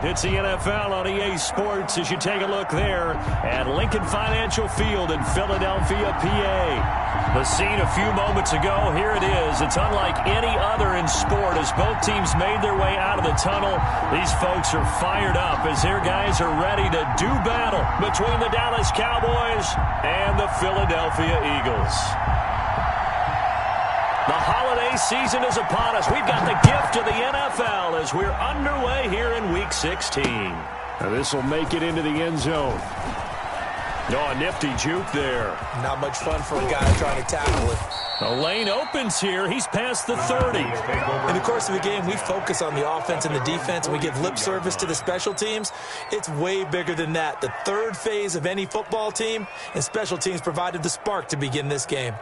It's the NFL on EA Sports as you take a look there at Lincoln Financial Field in Philadelphia, PA. The scene a few moments ago, here it is. It's unlike any other in sport as both teams made their way out of the tunnel. These folks are fired up as their guys are ready to do battle between the Dallas Cowboys and the Philadelphia Eagles. The holiday season is upon us. We've got the gift of the NFL as we're underway here in Week 16. Now this will make it into the end zone. Oh, a nifty juke there. Not much fun for a guy trying to tackle it. The lane opens here. He's past the 30. In the course of the game, we focus on the offense and the defense, and we give lip service to the special teams. It's way bigger than that. The third phase of any football team, and special teams provided the spark to begin this game.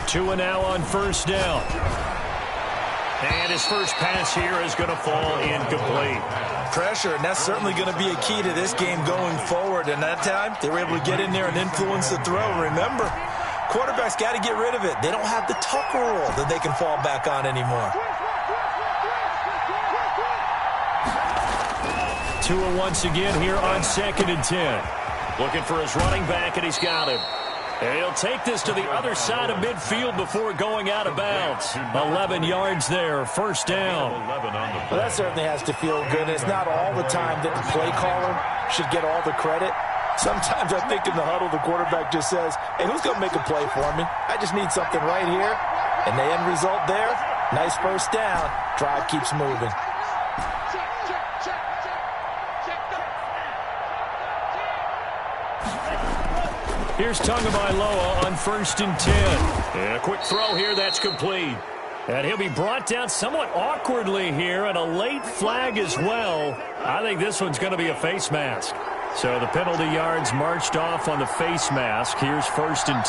Two and now on first down. And his first pass here is going to fall incomplete. Pressure, and that's certainly going to be a key to this game going forward. And that time, they were able to get in there and influence the throw. Remember, quarterbacks got to get rid of it. They don't have the Tucker rule that they can fall back on anymore. 2 once again here on 2nd and 10. Looking for his running back, and he's got him. And he'll take this to the other side of midfield before going out of bounds. 11 yards there, first down. Well, that certainly has to feel good. It's not all the time that the play caller should get all the credit. Sometimes I think in the huddle, the quarterback just says, hey, who's going to make a play for me? I just need something right here. And the end result there, nice first down. Drive keeps moving. Here's Tagovailoa on 1st and 10. And a quick throw here, that's complete. And he'll be brought down somewhat awkwardly here, and a late flag as well. I think this one's going to be a face mask. So the penalty yards marched off on the face mask. Here's 1st and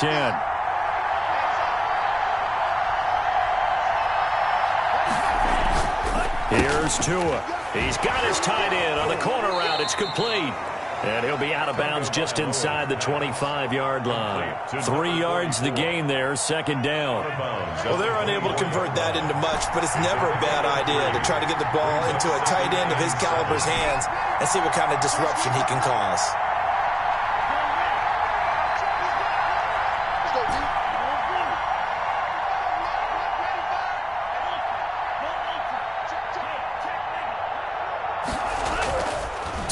10. Here's Tua. He's got his tight end on the corner route. It's complete. And he'll be out of bounds just inside the 25-yard line. 3 yards the gain there, 2nd down. Well, they're unable to convert that into much, but it's never a bad idea to try to get the ball into a tight end of his caliber's hands and see what kind of disruption he can cause.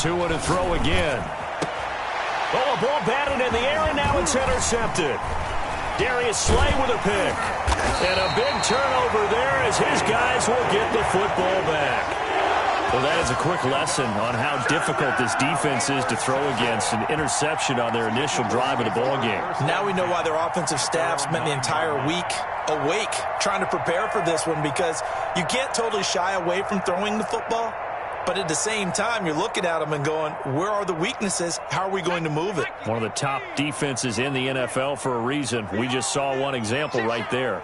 Tua to throw again. Oh, a ball batted in the air, and now it's intercepted. Darius Slay with a pick. And a big turnover there as his guys will get the football back. Well, that is a quick lesson on how difficult this defense is to throw against. An interception on their initial drive of the ballgame. Now we know why their offensive staff spent the entire week awake trying to prepare for this one, because you can't totally shy away from throwing the football. But at the same time, you're looking at them and going, where are the weaknesses? How are we going to move it? One of the top defenses in the NFL for a reason. We just saw one example right there.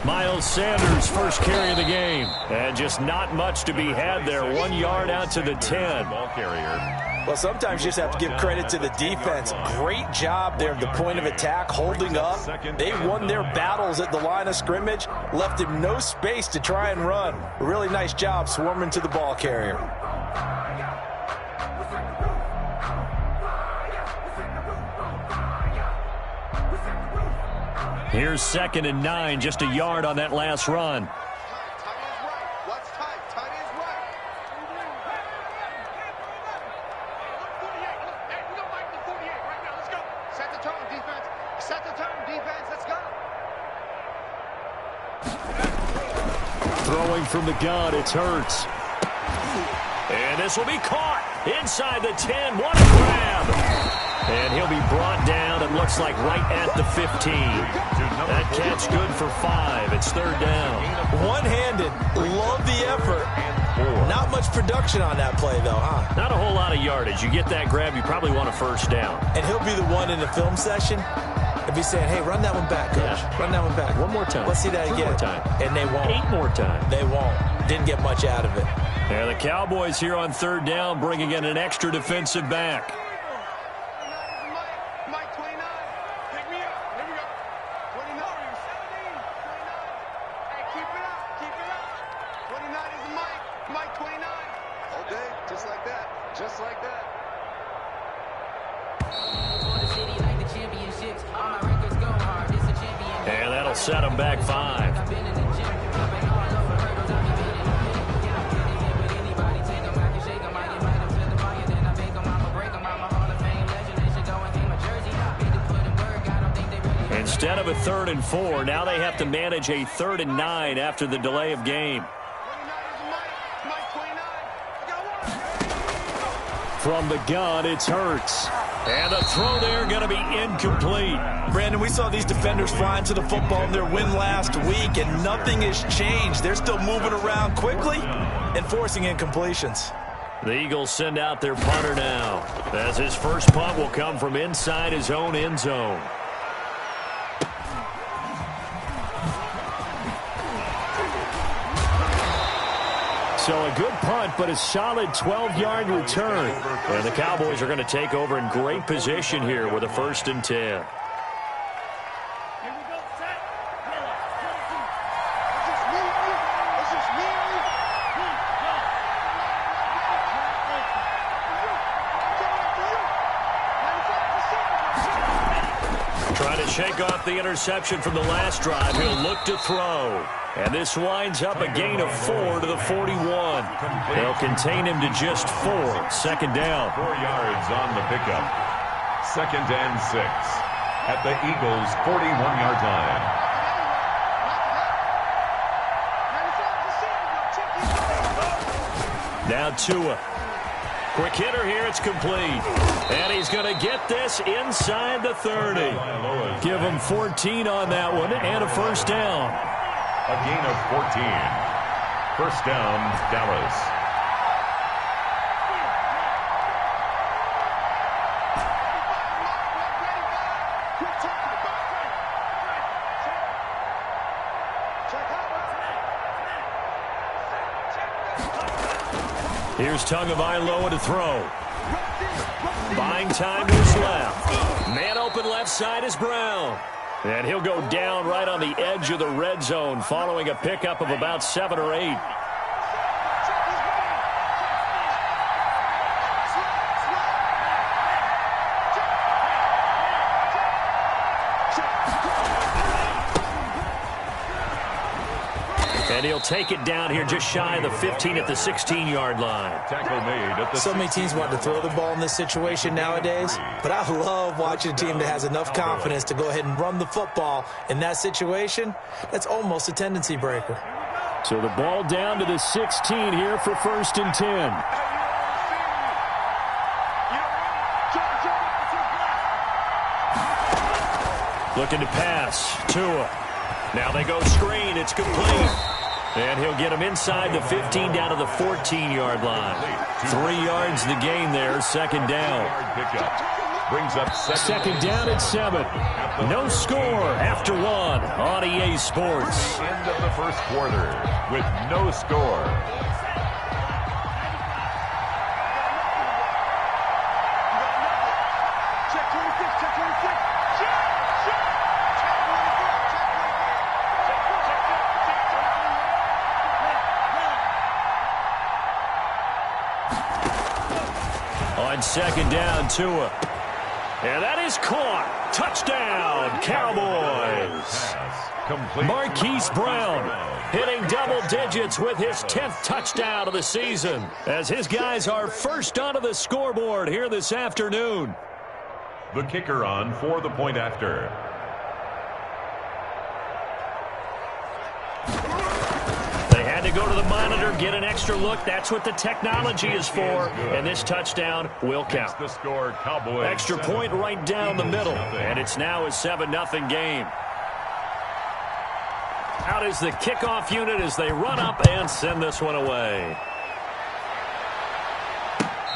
Miles Sanders first carry of the game. And just not much to be had there. 1 yard out to the 10. Ball carrier. Well, sometimes you just have to give credit to the defense. Great job there at the point of attack, holding up. They won their battles at the line of scrimmage, left him no space to try and run. A really nice job swarming to the ball carrier. Here's 2nd and 9, just a yard on that last run. Throwing from the gun, it's Hurts. And this will be caught inside the 10. What a grab. And he'll be brought down, it looks like, right at the 15. That catch good for 5. It's third down. One-handed. Love the effort. Not much production on that play, though, huh? Not a whole lot of yardage. You get that grab, you probably want a first down. And he'll be the one in the film session and be saying, hey, run that one back, coach. Yeah. Run that one back. One more time. Let's see that 3 again. more time. And they won't. 8 more times. They won't. Didn't get much out of it. Yeah, the Cowboys here on third down bringing in an extra defensive back. And that'll set him back 5. Instead of a 3rd and 4, now they have to manage a 3rd and 9 after the delay of game. From the gun, it's Hurts. And the throw there going to be incomplete. Brandon, we saw these defenders flying to the football in their win last week, and nothing has changed. They're still moving around quickly and forcing incompletions. The Eagles send out their punter now, as his first punt will come from inside his own end zone. So a good punt, but a solid 12-yard return. And the Cowboys are going to take over in great position here with a 1st and 10. Trying to shake off the interception from the last drive. He'll look to throw. And this winds up a gain of 4 to the 41. They'll contain him to just 4. Second down. 4 yards on the pickup. 2nd and 6 at the Eagles' 41-yard line. Now Tua. Quick hitter here. It's complete. And he's going to get this inside the 30. Give him 14 on that one and a first down. A gain of 14. First down, Dallas. Here's Tagovailoa to throw. Buying time to his left. Man open left side is Brown. And he'll go down right on the edge of the red zone following a pickup of about 7 or 8. And he'll take it down here just shy of the 15 at the 16-yard line. Tackle made at the So many teams want to throw the ball in this situation nowadays, but I love watching a team that has enough confidence to go ahead and run the football in that situation. That's almost a tendency breaker. So the ball down to the 16 here for 1st and 10. Looking to pass. Tua. Now they go screen. It's complete. And he'll get him inside the 15 down to the 14-yard line. 3 yards the gain there. Second down. Brings up Second down at 7. No score after 1 on EA Sports. End of the first quarter with no score. On second down, Tua. And that is caught. Touchdown, Cowboys. Marquise Brown hitting double digits with his 10th touchdown of the season as his guys are first onto the scoreboard here this afternoon. The kicker on for the point after. They had to you go to the monitor, get an extra look. That's what the technology is for. And this touchdown will count. The score, Cowboys. Extra point right down the middle. And it's now a 7-0 game. Out is the kickoff unit as they run up and send this one away.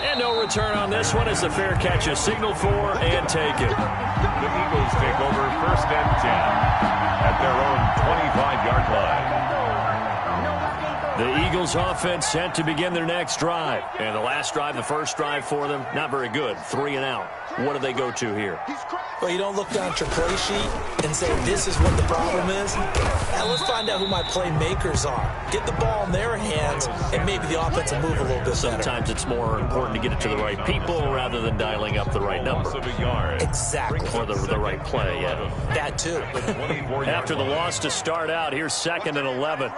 And no return on this one as the fair catch is signaled for and taken. The Eagles take over 1st and 10 at their own 25-yard line. The Eagles offense set to begin their next drive. And the last drive, the first drive for them, not very good. 3 and out. What do they go to here? Well, you don't look down at your play sheet and say, this is what the problem is. Now let's find out who my playmakers are. Get the ball in their hands, and maybe the offense will move a little bit better. Sometimes it's more important to get it to the right people rather than dialing up the right number. Exactly. Or the right play, yeah. That too. After the loss to start out, here's 2nd and 11.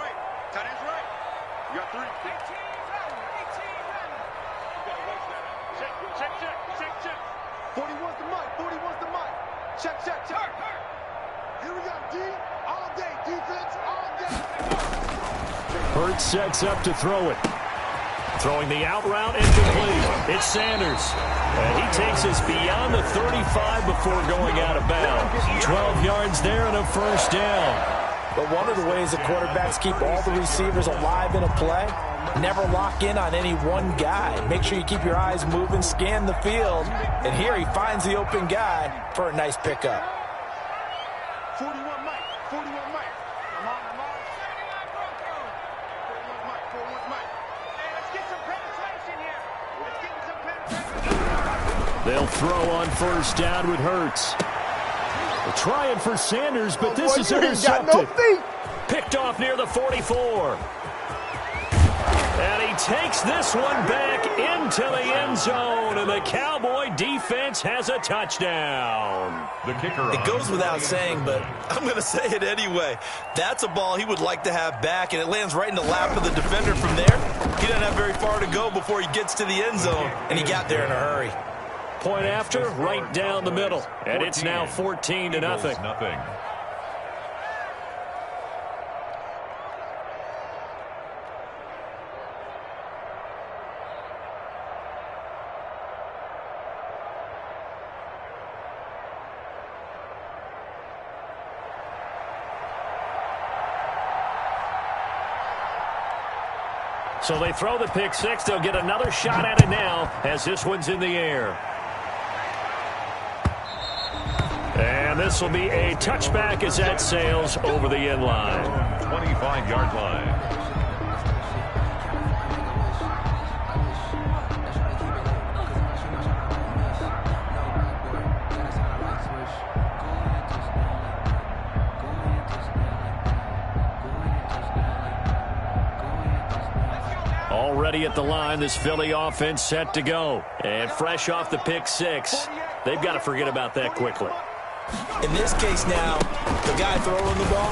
Hurts sets up to throw it. Throwing the out route and complete. It's Sanders. And he takes us beyond the 35 before going out of bounds. 12 yards there and a first down. But one of the ways the quarterbacks keep all the receivers alive in a play, never lock in on any one guy. Make sure you keep your eyes moving, scan the field. And here he finds the open guy for a nice pickup. 41 Mike. 41 Mike. I'm on. 41 Mike. 41 Mike. Hey, let's get some penetration here. Let's get some penetration. They'll throw on first down with Hurts. They're trying for Sanders, but this is intercepted. Picked off near the 44. And he takes this one back into the end zone, and the Cowboy defense has a touchdown. The kicker. It goes without saying, but I'm going to say it anyway. That's a ball he would like to have back, and it lands right in the lap of the defender from there. He doesn't have very far to go before he gets to the end zone, and he got there in a hurry. Point after, right down the middle. And it's now 14-0. Nothing. So they throw the pick six. They'll get another shot at it now as this one's in the air. And this will be a touchback as that sails over the end line. 25-yard line. Already at the line, this Philly offense set to go. And fresh off the pick six, they've got to forget about that quickly. In this case now, the guy throwing the ball,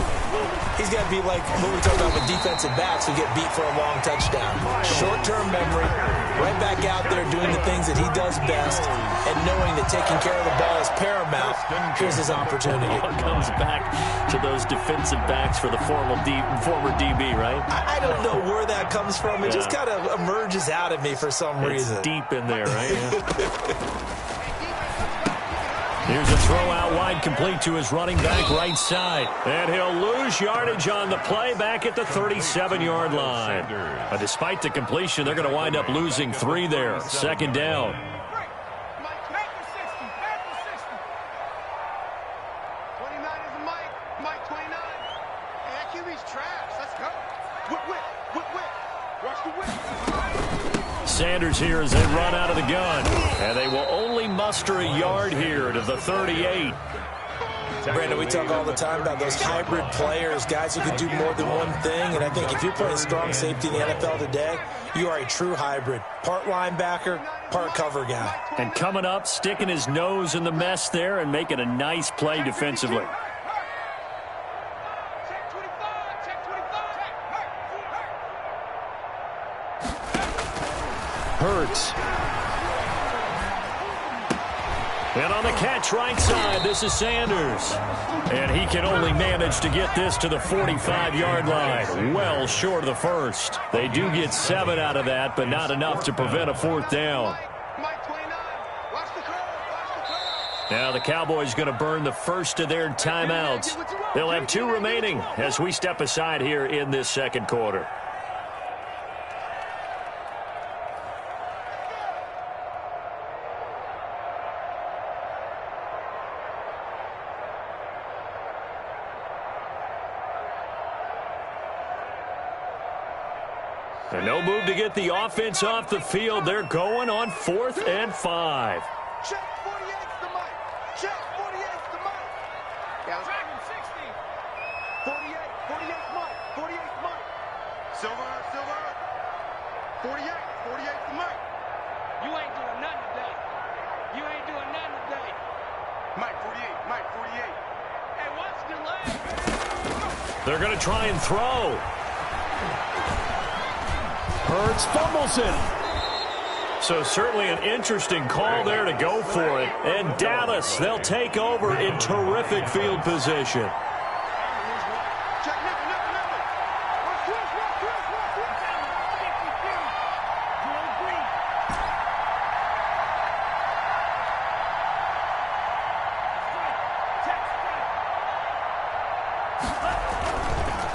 he's got to be like what we talk about with defensive backs who get beat for a long touchdown. Short-term memory, right back out there doing the things that he does best, and knowing that taking care of the ball is paramount. Here's his opportunity. Comes back to those defensive backs for the former DB, right? I don't know where that comes from. It just kind of emerges out of me for some reason. It's deep in there, right? Yeah. Here's a throw out wide, complete to his running back right side. And he'll lose yardage on the play back at the 37-yard line. But despite the completion, they're going to wind up losing 3 there. Second down. Sanders here as they run out of the gun. And they will only muster a yard here to the 38. Brandon, we talk all the time about those hybrid players, guys who can do more than one thing. And I think if you're playing strong safety in the NFL today, you are a true hybrid. Part linebacker, part cover guy. And coming up, sticking his nose in the mess there and making a nice play defensively. Hurts. And on the catch right side, this is Sanders. And he can only manage to get this to the 45-yard line. Well short of the first. They do get 7 out of that, but not enough to prevent a fourth down. Now the Cowboys going to burn the first of their timeouts. They'll have 2 remaining as we step aside here in this second quarter. And no move to get the offense off the field. They're going on 4th and 5. Check 48's the mic. Check 48's the mic. Yeah, Dragon 60. 48's mic. 48's mic. Silver. 48's the mic. You ain't doing nothing today. Mike 48. Hey, what's the leg? They're going to try and throw. Hurts fumbles it. So certainly an interesting call there to go for it. And Dallas, they'll take over in terrific field position.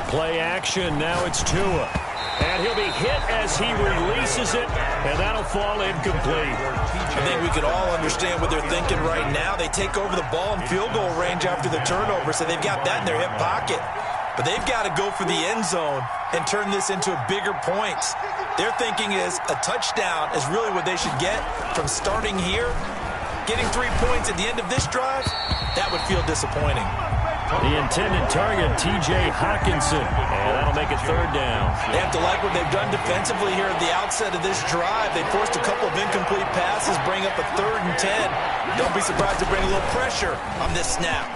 Play action, now it's Tua. And he'll be hit as he releases it, and that'll fall incomplete. I think we could all understand what they're thinking right now. They take over the ball in field goal range after the turnover, so they've got that in their hip pocket. But they've got to go for the end zone and turn this into bigger points. Their thinking is a touchdown is really what they should get from starting here. Getting 3 points at the end of this drive, that would feel disappointing. The intended target, T.J. Hawkinson, and that'll make it 3rd down. They have to like what they've done defensively here at the outset of this drive. They forced a couple of incomplete passes, bring up a 3rd and 10. Don't be surprised to bring a little pressure on this snap.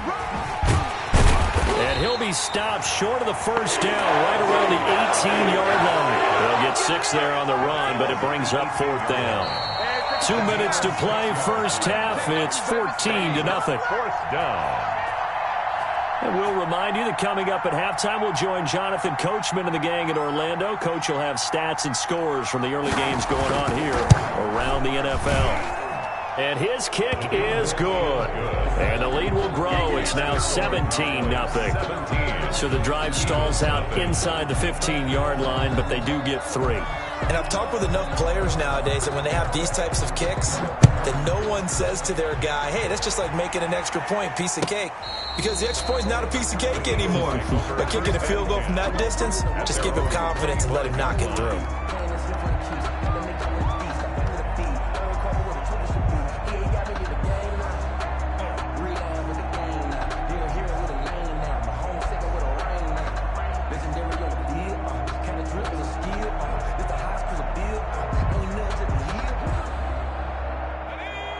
And he'll be stopped short of the first down, right around the 18-yard line. They'll get 6 there on the run, but it brings up 4th down. 2 minutes to play, first half. It's 14-0. 4th down. And we'll remind you that coming up at halftime, we'll join Jonathan Coachman and the gang in Orlando. Coach will have stats and scores from the early games going on here around the NFL. And his kick is good. And the lead will grow. It's now 17-0. So the drive stalls out inside the 15-yard line, but they do get 3. And I've talked with enough players nowadays that when they have these types of kicks, that no one says to their guy, hey, that's just like making an extra point, piece of cake. Because the extra point is not a piece of cake anymore. But kicking a field goal from that distance, just give him confidence and let him knock it through.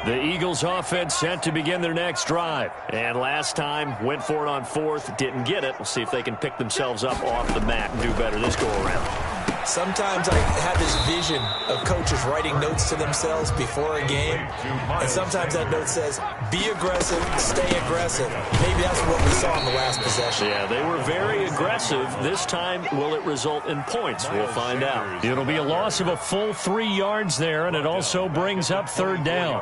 The Eagles offense set to begin their next drive. And last time, went for it on 4th, didn't get it. We'll see if they can pick themselves up off the mat and do better this go-around. Sometimes I have this vision of coaches writing notes to themselves before a game. And sometimes that note says, be aggressive, stay aggressive. Maybe that's what we saw in the last possession. Yeah, they were very aggressive. This time, will it result in points? We'll find out. It'll be a loss of a full 3 yards there, and it also brings up 3rd down.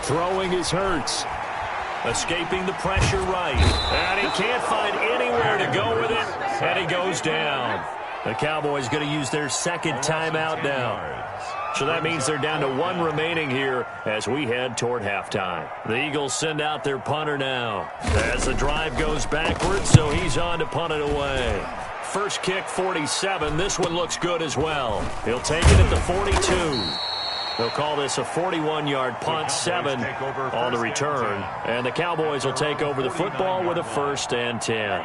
Throwing is Hurts. Escaping the pressure right. And he can't find anywhere to go with it. And he goes down. The Cowboys going to use their 2nd timeout now. So that means they're down to 1 remaining here as we head toward halftime. The Eagles send out their punter now. As the drive goes backwards, so he's on to punt it away. First kick, 47. This one looks good as well. He'll take it at the 42. They'll call this a 41-yard punt, 7 on the return. And the Cowboys will take over the football with a 1st and 10.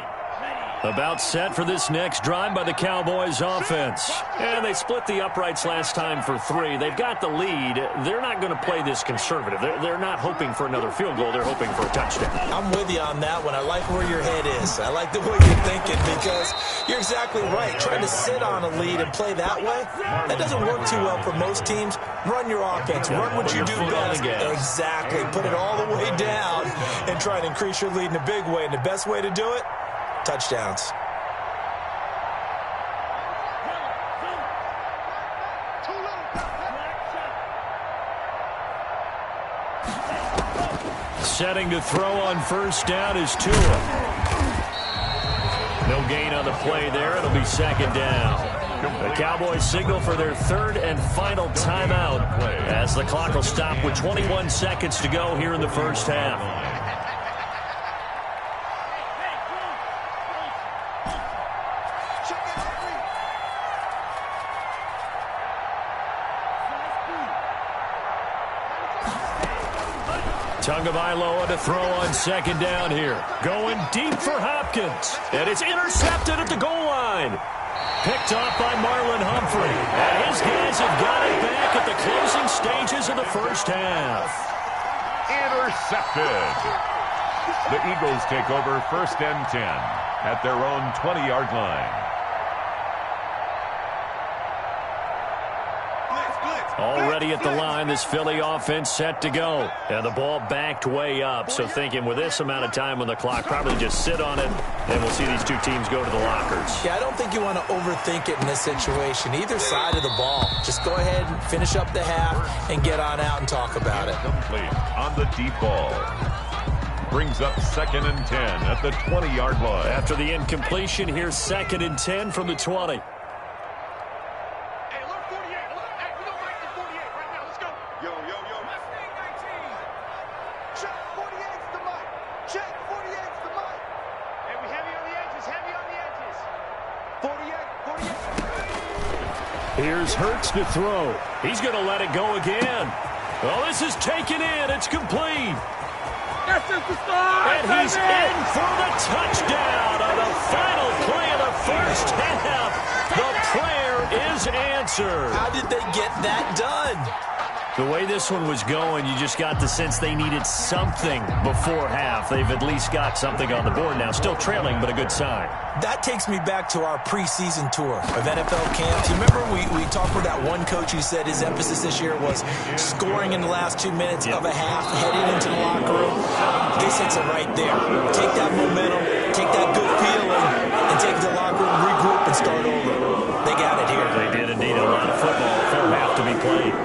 About set for this next drive by the Cowboys offense. And they split the uprights last time for 3. They've got the lead. They're not going to play this conservative. They're not hoping for another field goal. They're hoping for a touchdown. I'm with you on that one. I like where your head is. I like the way you're thinking because you're exactly right. Trying to sit on a lead and play that way, that doesn't work too well for most teams. Run your offense. Run what you do best. Exactly. Put it all the way down and try and increase your lead in a big way. And the best way to do it, touchdowns. Setting to throw on first down is Tua. No gain on the play there. It'll be second down. The Cowboys signal for their 3rd and final timeout as the clock will stop with 21 seconds to go here in the first half. Tagovailoa to throw on second down here. Going deep for Hopkins. And it's intercepted at the goal line. Picked off by Marlon Humphrey. And his guys have got it back at the closing stages of the first half. Intercepted. The Eagles take over 1st and 10 at their own 20-yard line. Already at the line, this Philly offense set to go. And the ball backed way up. So thinking with this amount of time on the clock, probably just sit on it, and we'll see these two teams go to the lockers. Yeah, I don't think you want to overthink it in this situation. Either side of the ball. Just go ahead and finish up the half and get on out and talk about it. Complete on the deep ball. Brings up 2nd and 10 at the 20-yard line. After the incompletion, here's 2nd and 10 from the 20. Here's Hurts to throw. He's going to let it go again. Well, this is taken in. It's complete. And he's in for the touchdown on the final play of the first half. The prayer is answered. How did they get that done? The way this one was going, you just got the sense they needed something before half. They've at least got something on the board now. Still trailing, but a good sign. That takes me back to our preseason tour of NFL camps. You remember we talked with that one coach who said his emphasis this year was scoring in the last 2 minutes of a half, heading into the locker room. This hits it right there. Take that momentum, take that good feeling, and take it to the locker room, regroup, and start over. They got it here. They did indeed. A lot of football, full half to be played.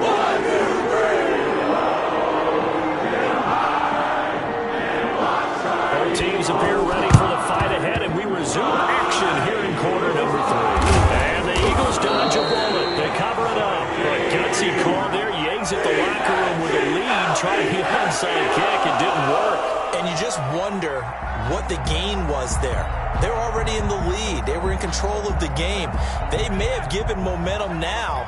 Teams appear ready for the fight ahead, and we resume action here in quarter number 3. And the Eagles dodge a bullet. They cover it up. A gutsy call there. Yates at the locker room with a lead, trying the onside kick. It didn't work. And you just wonder what the gain was there. They were already in the lead. They were in control of the game. They may have given momentum now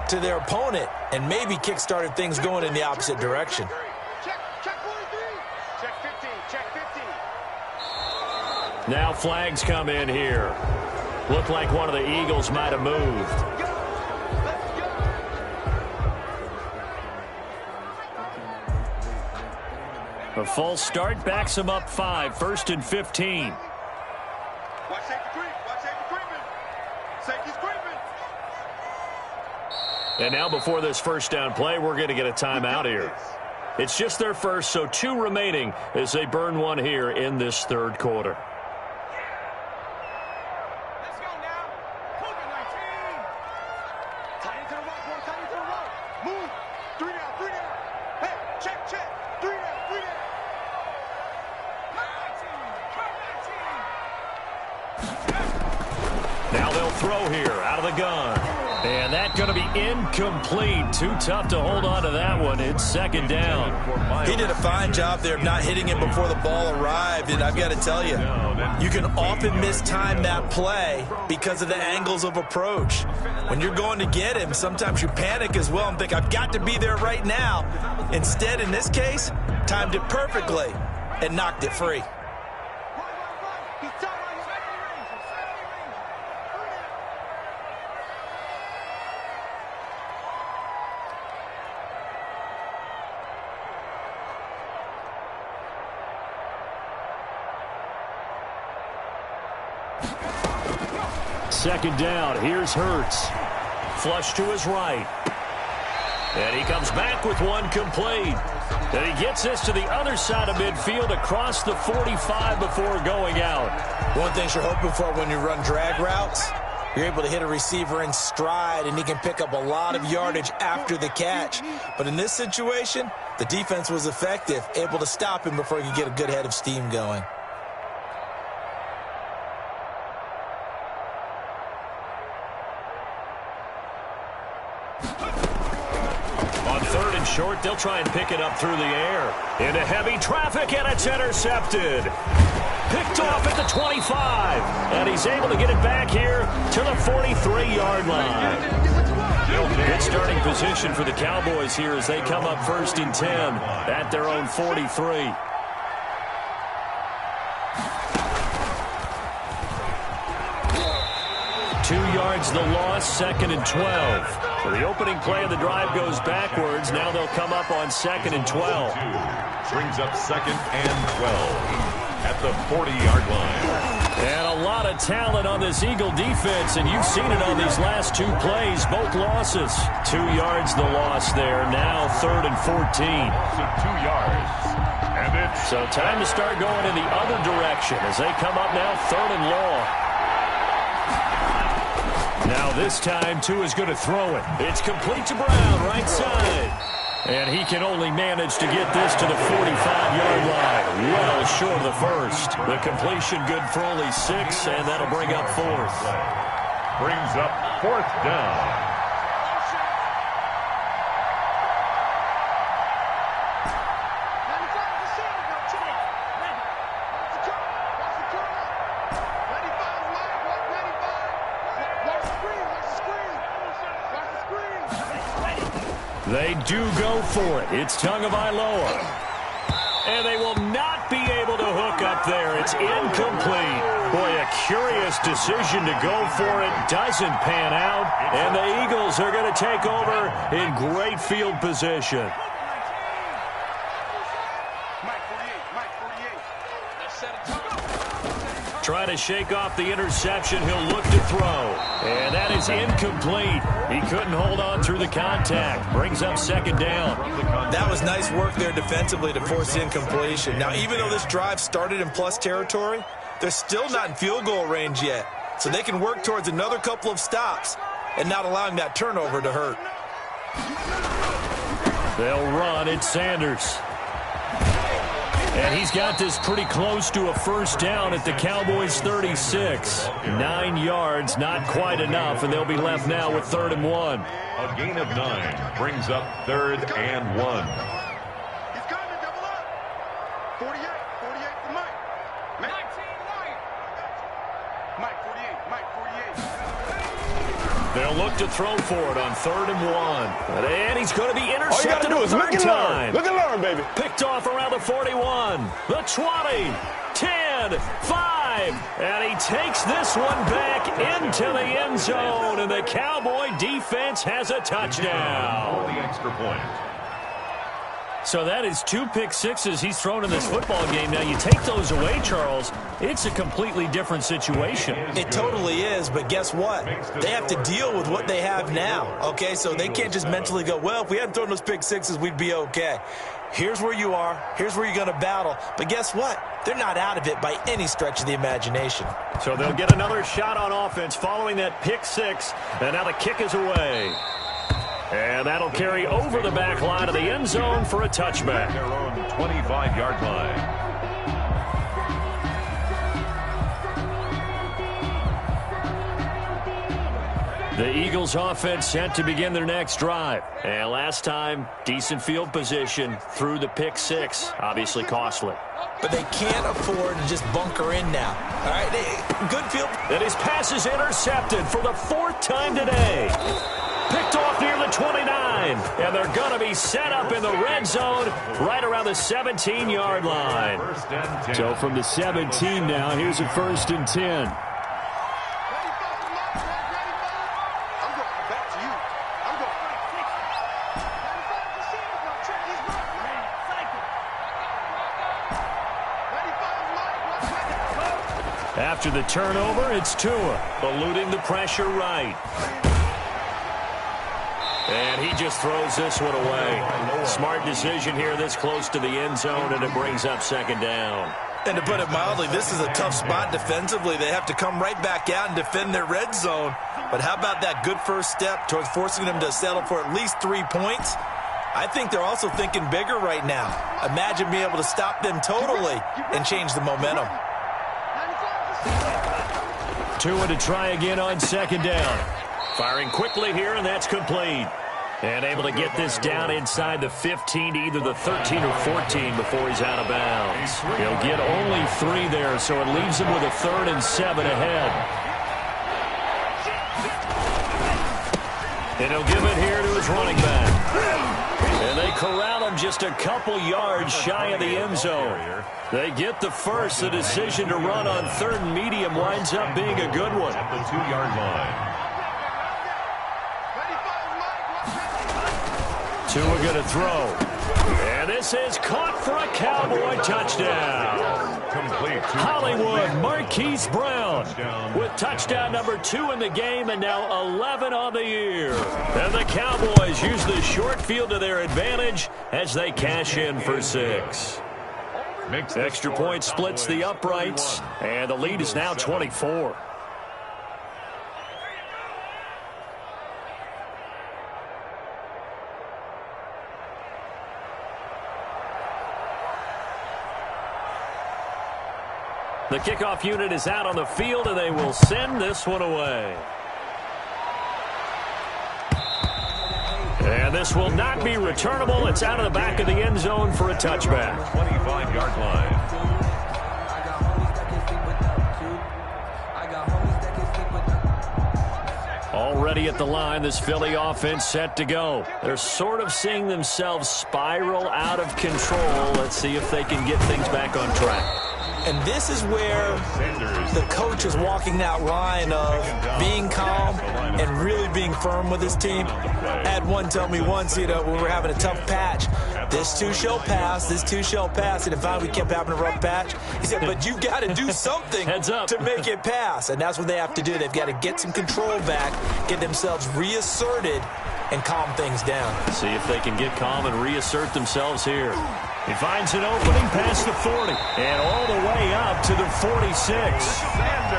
to their opponent and maybe kick-started things going in the opposite direction. Now flags come in here. Looked like one of the Eagles might have moved. A false start backs them up 5. 1st and 15. Watch safety creep. Watch safety creeping. Safety's creeping. And now before this first down play, we're going to get a timeout here. It's just their first, so 2 remaining as they burn one here in this 3rd quarter. Now they'll throw here out of the gun. And that's going to be incomplete. Too tough to hold on to that one. It's 2nd down. He did a fine job there of not hitting it before the ball arrived. And I've got to tell you, you can often mistime that play because of the angles of approach. When you're going to get him, sometimes you panic as well and think, I've got to be there right now. Instead, in this case, timed it perfectly and knocked it free. Second down. Here's Hurts. Flush to his right. And he comes back with one complete. And he gets this to the other side of midfield across the 45 before going out. One thing you're hoping for when you run drag routes, you're able to hit a receiver in stride, and he can pick up a lot of yardage after the catch. But in this situation, the defense was effective, able to stop him before he could get a good head of steam going. On third and short, they'll try and pick it up through the air. Into heavy traffic, and it's intercepted. Picked off at the 25. And he's able to get it back here to the 43-yard line. Good starting position for the Cowboys here as they come up first and 10 at their own 43. Yards the loss, second and 12. So the opening play of the drive goes backwards. Now they'll come up on second and 12. Brings up second and 12 at the 40-yard line. And a lot of talent on this Eagle defense, and you've seen it on these last two plays, both losses. 2 yards the loss there. Now third and 14. So 2 yards. And it's so time to start going in the other direction as they come up now third and long. Now this time, Tua's going to throw it. It's complete to Brown, right side. And he can only manage to get this to the 45-yard line. Well short of the first. The completion good for only 6, and that'll bring up fourth. Brings up fourth down. They do go for it. It's Tagovailoa. And they will not be able to hook up there. It's incomplete. Boy, a curious decision to go for it. Doesn't pan out. And the Eagles are going to take over in great field position. Trying to shake off the interception. He'll look to throw. And that is incomplete. He couldn't hold on through the contact. Brings up second down. That was nice work there defensively to force incompletion. Now, even though this drive started in plus territory, they're still not in field goal range yet. So they can work towards another couple of stops and not allowing that turnover to hurt. They'll run. It's Sanders. And he's got this pretty close to a first down at the Cowboys' 36. 9 yards, not quite enough, and they'll be left now with third and 1. A gain of 9 brings up third and 1. He's coming to double up. 48 to Mike. 19 Mike. Mike 48, Mike 48. They'll look to throw for it on third and 1. And he's going to be intercepted a third time. Look and learn, baby. Picked off around the 41, the 20, 10, 5. And he takes this one back into the end zone. And the Cowboy defense has a touchdown. The extra point. So that is 2 pick sixes he's thrown in this football game. Now, you take those away, Charles, it's a completely different situation. It totally is, but guess what? They have to deal with what they have now, okay? So they can't just mentally go, well, if we hadn't thrown those pick sixes, we'd be okay. Here's where you are. Here's where you're going to battle. But guess what? They're not out of it by any stretch of the imagination. So they'll get another shot on offense following that pick 6, and now the kick is away. And that'll carry over the back line of the end zone for a touchback. Their own 25-yard line. The Eagles offense set to begin their next drive. And last time, decent field position through the pick 6. Obviously costly. But they can't afford to just bunker in now. All right, good field. And his pass is intercepted for the 4th time today. Picked off near the 29. And they're going to be set up in the red zone right around the 17-yard line. So from the 17 now, here's a 1st and 10. After the turnover, it's Tua, eluding the pressure right. And he just throws this one away. Smart decision here this close to the end zone, and it brings up second down. And to put it mildly, this is a tough spot defensively. They have to come right back out and defend their red zone. But how about that good first step towards forcing them to settle for at least 3 points? I think they're also thinking bigger right now. Imagine being able to stop them totally and change the momentum. Tua to try again on second down. Firing quickly here, and that's complete. And able to get this down inside the 15 to either the 13 or 14 before he's out of bounds. He'll get only 3 there, so it leaves him with a 3rd and 7 ahead. And he'll give it here to his running back. And they corral him just a couple yards shy of the end zone. They get the first. The decision to run on 3rd and medium winds up being a good one. At the 2-yard line. Tua going to throw. And this is caught for a Cowboy touchdown. Complete. Hollywood Marquise Brown with touchdown number 2 in the game and now 11 on the year. And the Cowboys use the short field to their advantage as they cash in for 6. Extra point splits the uprights, and the lead is now 24. The kickoff unit is out on the field, and they will send this one away. And this will not be returnable. It's out of the back of the end zone for a touchback. 25-yard line. Already at the line, this Philly offense set to go. They're sort of seeing themselves spiral out of control. Let's see if they can get things back on track. And this is where the coach is walking that line of being calm and really being firm with his team. I had one tell me once, when we were having a tough patch, this too shall pass, this too shall pass. And finally we kept having a rough patch. He said, but you got to do something to make it pass. And that's what they have to do. They've got to get some control back, get themselves reasserted, and calm things down. See if they can get calm and reassert themselves here. He finds an opening past the 40 and all the way up to the 46.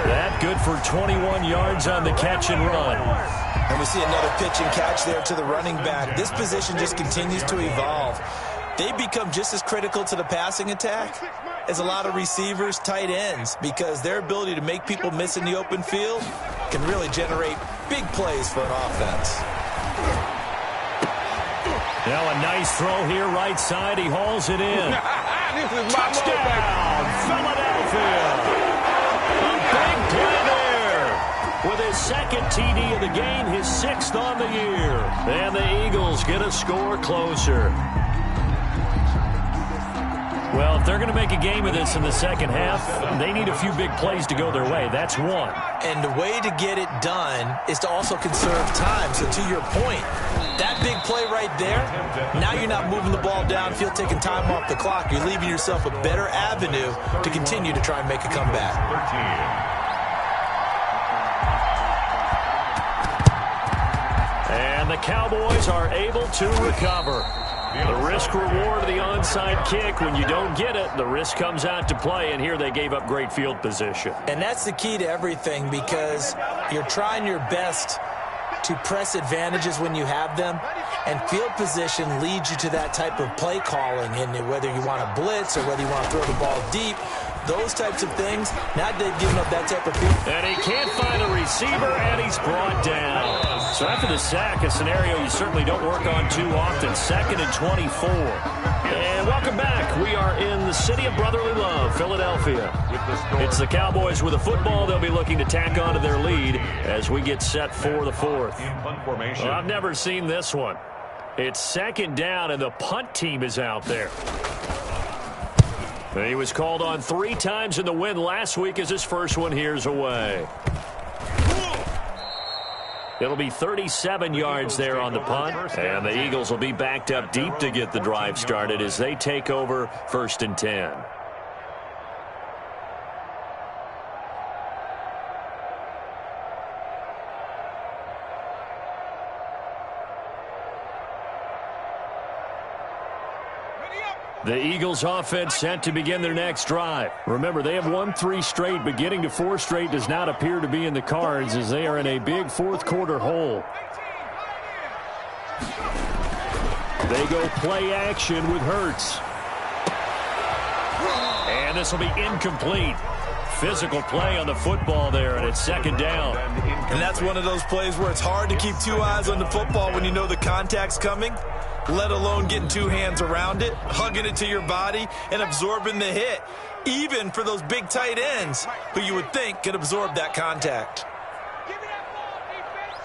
That good for 21 yards on the catch and run. And we see another pitch and catch there to the running back. This position just continues to evolve. They become just as critical to the passing attack as a lot of receivers, tight ends, because their ability to make people miss in the open field can really generate big plays for an offense. Now a nice throw here, right side. He hauls it in. Touchdown, Philadelphia. A big play there. With his 2nd TD of the game, his 6th on the year. And the Eagles get a score closer. Well, if they're going to make a game of this in the second half, they need a few big plays to go their way. That's one. And the way to get it done is to also conserve time. So to your point, that big play right there, now you're not moving the ball downfield, taking time off the clock. You're leaving yourself a better avenue to continue to try and make a comeback. 13. And the Cowboys are able to recover. The risk-reward of the onside kick, when you don't get it, the risk comes out to play, and here they gave up great field position. And that's the key to everything, because you're trying your best to press advantages when you have them, and field position leads you to that type of play calling, and whether you want to blitz or whether you want to throw the ball deep, those types of things, now they've given up that type of field. And he can't find a receiver, and he's brought down. So after the sack, a scenario you certainly don't work on too often. 2nd and 24. And welcome back. We are in the city of brotherly love, Philadelphia. It's the Cowboys with a football. They'll be looking to tack on to their lead as we get set for the 4th. Well, I've never seen this one. It's 2nd down, and the punt team is out there. He was called on 3 times in the win last week as his first one here's away. It'll be 37 yards there on the punt, and the Eagles will be backed up deep to get the drive started as they take over 1st and 10. The Eagles offense set to begin their next drive. Remember, they have won 3 straight, but getting to 4 straight does not appear to be in the cards as they are in a big fourth quarter hole. They go play action with Hurts. And this will be incomplete. Physical play on the football there, and it's second down. And that's one of those plays where it's hard to keep 2 eyes on the football when you know the contact's coming, let alone getting 2 hands around it, hugging it to your body, and absorbing the hit, even for those big tight ends who you would think could absorb that contact. Give me that ball, defense.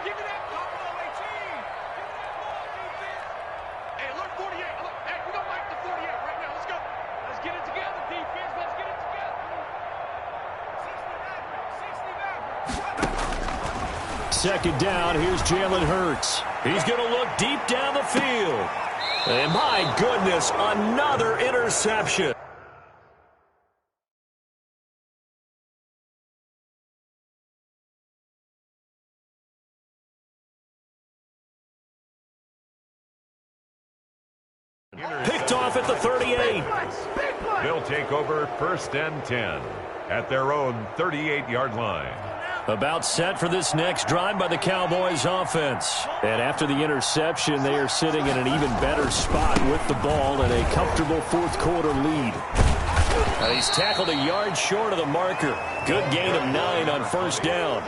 Give me that ball, 18. Give me that ball, defense. Hey, look, 48. Look, hey, we don't like the 48 right now. Let's go. Let's get it together, defense. Let's get it together. 69. Second down, here's Jalen Hurts. He's going to look deep down the field. And my goodness, another interception. Picked off at the 38. They'll take over 1st and 10 at their own 38-yard line. About set for this next drive by the Cowboys offense. And after the interception, they are sitting in an even better spot with the ball and a comfortable fourth quarter lead. He's tackled a yard short of the marker. Good gain of 9 on first down.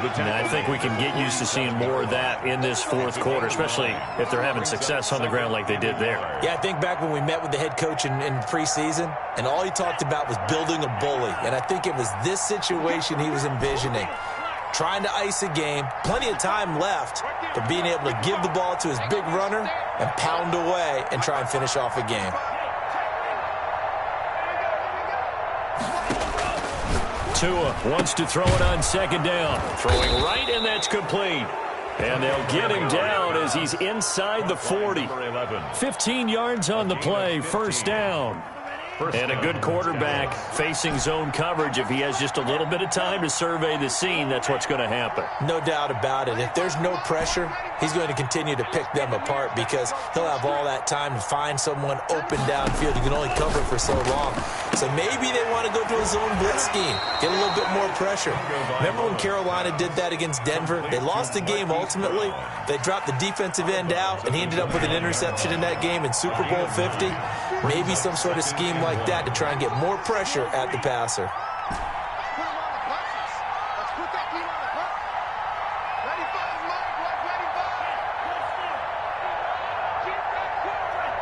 And I think we can get used to seeing more of that in this fourth quarter, especially if they're having success on the ground like they did there. Yeah, I think back when we met with the head coach in preseason, and all he talked about was building a bully. And I think it was this situation he was envisioning. Trying to ice a game, plenty of time left, but being able to give the ball to his big runner and pound away and try and finish off a game. Tua wants to throw it on second down. Throwing right, and that's complete. And they'll get him down as he's inside the 40. 15 yards on the play, first down. And a good quarterback facing zone coverage. If he has just a little bit of time to survey the scene, that's what's going to happen. No doubt about it. If there's no pressure, he's going to continue to pick them apart because he'll have all that time to find someone open downfield. You can only cover for so long. So maybe they want to go to a zone blitz scheme, get a little bit more pressure. Remember when Carolina did that against Denver? They lost the game ultimately. They dropped the defensive end out, and he ended up with an interception in that game in Super Bowl 50. Maybe some sort of scheme like that to try and get more pressure at the passer. Let's put that team on the punch. Ready for his mark, boys. Ready for it. Keep that quarterback.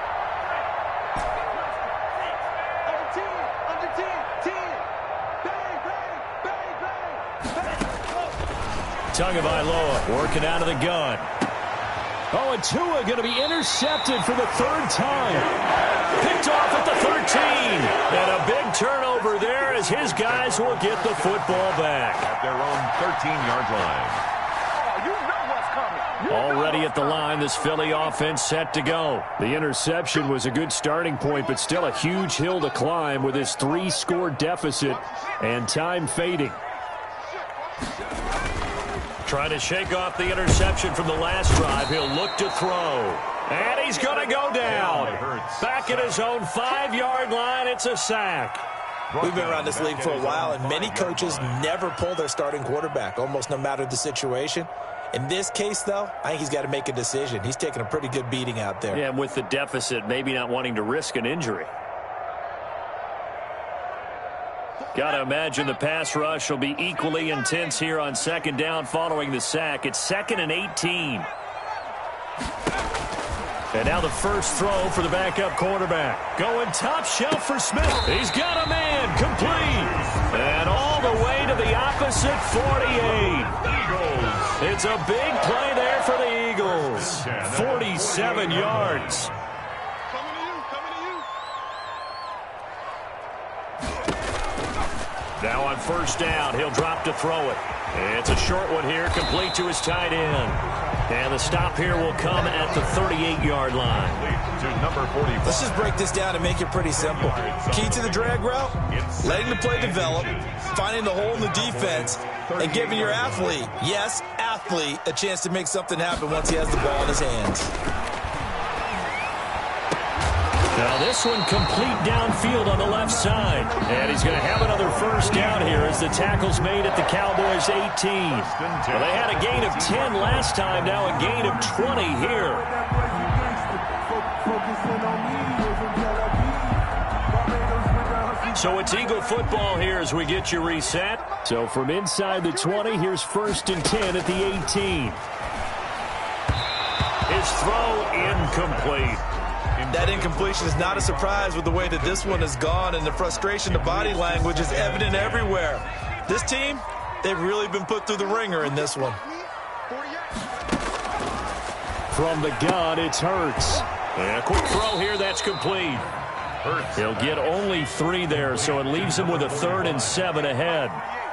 Under 10. 10. Bang, bang, bang, bang. Tagovailoa working out of the gun. Oh, and Tua going to be intercepted for the 3rd time. Picked off at the 13. And a big turnover there as his guys will get the football back. At their own 13-yard line. Oh, you know what's coming. Already at the line, this Philly offense set to go. The interception was a good starting point, but still a huge hill to climb with his 3-score deficit and time fading. Trying to shake off the interception from the last drive. He'll look to throw. And he's going to go down. Back at his own 5-yard line, it's a sack. We've been around this league for a while, and many coaches never pull their starting quarterback, almost no matter the situation. In this case, though, I think he's got to make a decision. He's taking a pretty good beating out there. Yeah, and with the deficit, maybe not wanting to risk an injury. Got to imagine the pass rush will be equally intense here on second down following the sack. It's 2nd and 18. And now the first throw for the backup quarterback. Going top shelf for Smith. He's got a man complete. And all the way to the opposite 48. It's a big play there for the Eagles. 47 yards. Coming to you. Now on first down, he'll drop to throw it. It's a short one here, complete to his tight end. And the stop here will come at the 38-yard line. To number 45. Let's just break this down and make it pretty simple. Key to the drag route, letting the play develop, finding the hole in the defense, and giving your athlete, yes, athlete, a chance to make something happen once he has the ball in his hands. Now this one complete downfield on the left side. And he's going to have another first down here as the tackle's made at the Cowboys' 18. Well, they had a gain of 10 last time, now a gain of 20 here. So it's Eagle football here as we get you reset. So from inside the 20, here's 1st and 10 at the 18. His throw incomplete. That incompletion is not a surprise with the way that this one has gone, and the frustration, the body language is evident everywhere. This team, they've really been put through the ringer in this one. From the gun, it's Hurts. And a quick throw here, that's complete. He'll get only 3 there, so it leaves him with a 3rd and 7 ahead.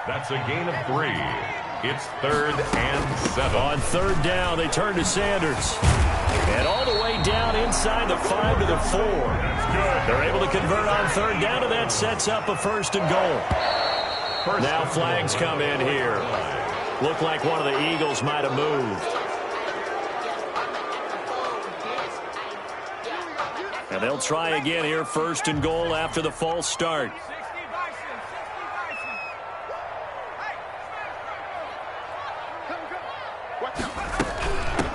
That's a gain of 3. It's 3rd and 7. On 3rd down, they turn to Sanders. And all the way down inside the 5 to the 4. They're able to convert on 3rd down, and that sets up a 1st and goal. Now flags come in here. Looked like one of the Eagles might have moved. And they'll try again here, 1st and goal after the false start.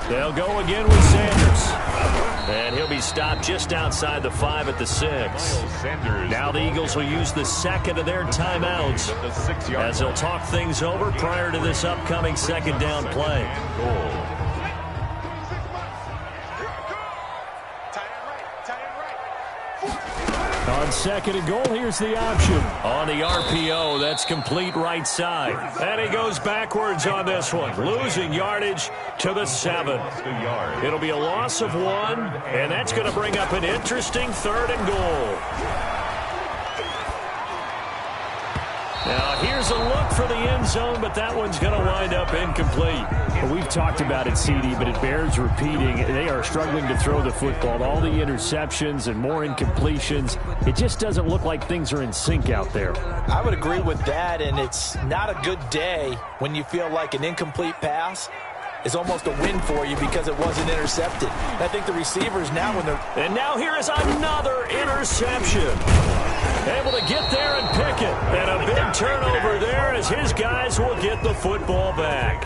They'll go again with Sanders. And he'll be stopped just outside the 5 at the 6. Now the Eagles will use the 2nd of their timeouts as they'll talk things over prior to this upcoming 2nd down play. On 2nd and goal, here's the option. On the RPO, that's complete right side. And he goes backwards on this one, losing yardage to the 7. It'll be a loss of 1, and that's going to bring up an interesting 3rd and goal. Now, here's a look for the end zone, but that one's going to wind up incomplete. Well, we've talked about it, CD, but it bears repeating. They are struggling to throw the football. All the interceptions and more incompletions. It just doesn't look like things are in sync out there. I would agree with that, and it's not a good day when you feel like an incomplete pass is almost a win for you because it wasn't intercepted. I think the receivers now when they're... And now here is another interception. Able to get there and pick it. And a big turnover there as his guys will get the football back.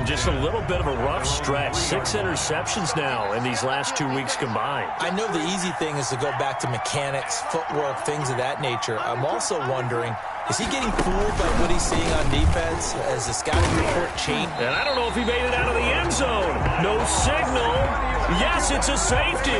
Just a little bit of a rough stretch. 6 interceptions now in these last 2 weeks combined. I know the easy thing is to go back to mechanics, footwork, things of that nature. I'm also wondering, is he getting fooled by what he's seeing on defense as the scouting report changed? And I don't know if he made it out of the end zone. No signal. Yes, it's a safety.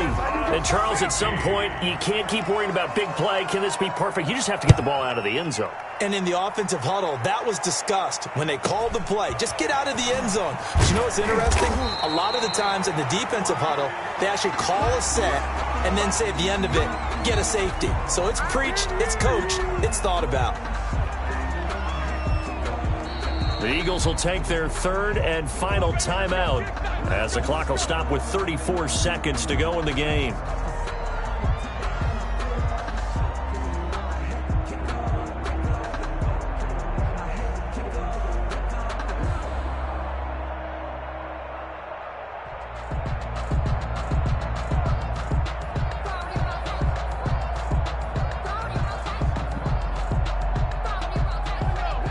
And Charles, at some point, you can't keep worrying about big play. Can this be perfect? You just have to get the ball out of the end zone. And in the offensive huddle, that was discussed when they called the play. Just get out of the end zone. But you know what's interesting? A lot of the times in the defensive huddle, they actually call a set and then say at the end of it, get a safety. So it's preached, it's coached, it's thought about. The Eagles will take their 3rd and final timeout as the clock will stop with 34 seconds to go in the game.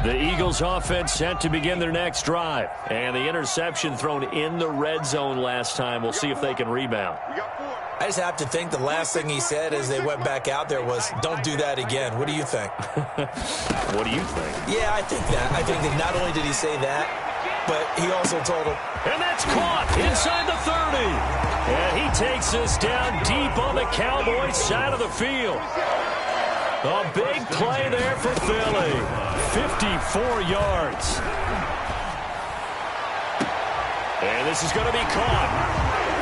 The Eagles offense set to begin their next drive. And the interception thrown in the red zone last time. We'll see if they can rebound. I just have to think the last thing he said as they went back out there was, don't do that again. What do you think? What do you think? Yeah, I think that. I think that not only did he say that, but he also told him. And that's caught inside the 30. And he takes this down deep on the Cowboys side of the field. A big play there for Philly. 54 yards. And this is going to be caught.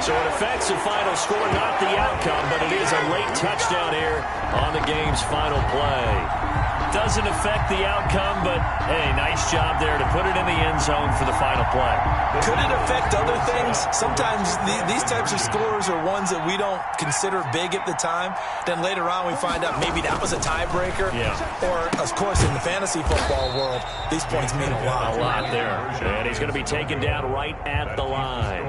So it affects the final score, not the outcome, but it is a late touchdown here on the game's final play. Doesn't affect the outcome, but, hey, nice job there to put it in the end zone for the final play. Could it affect other things? Sometimes these types of scores are ones that we don't consider big at the time. Then later on we find out maybe that was a tiebreaker. Yeah. Or, of course, in the fantasy football world, these points mean a lot. A lot there. And he's going to be taken down right at the line.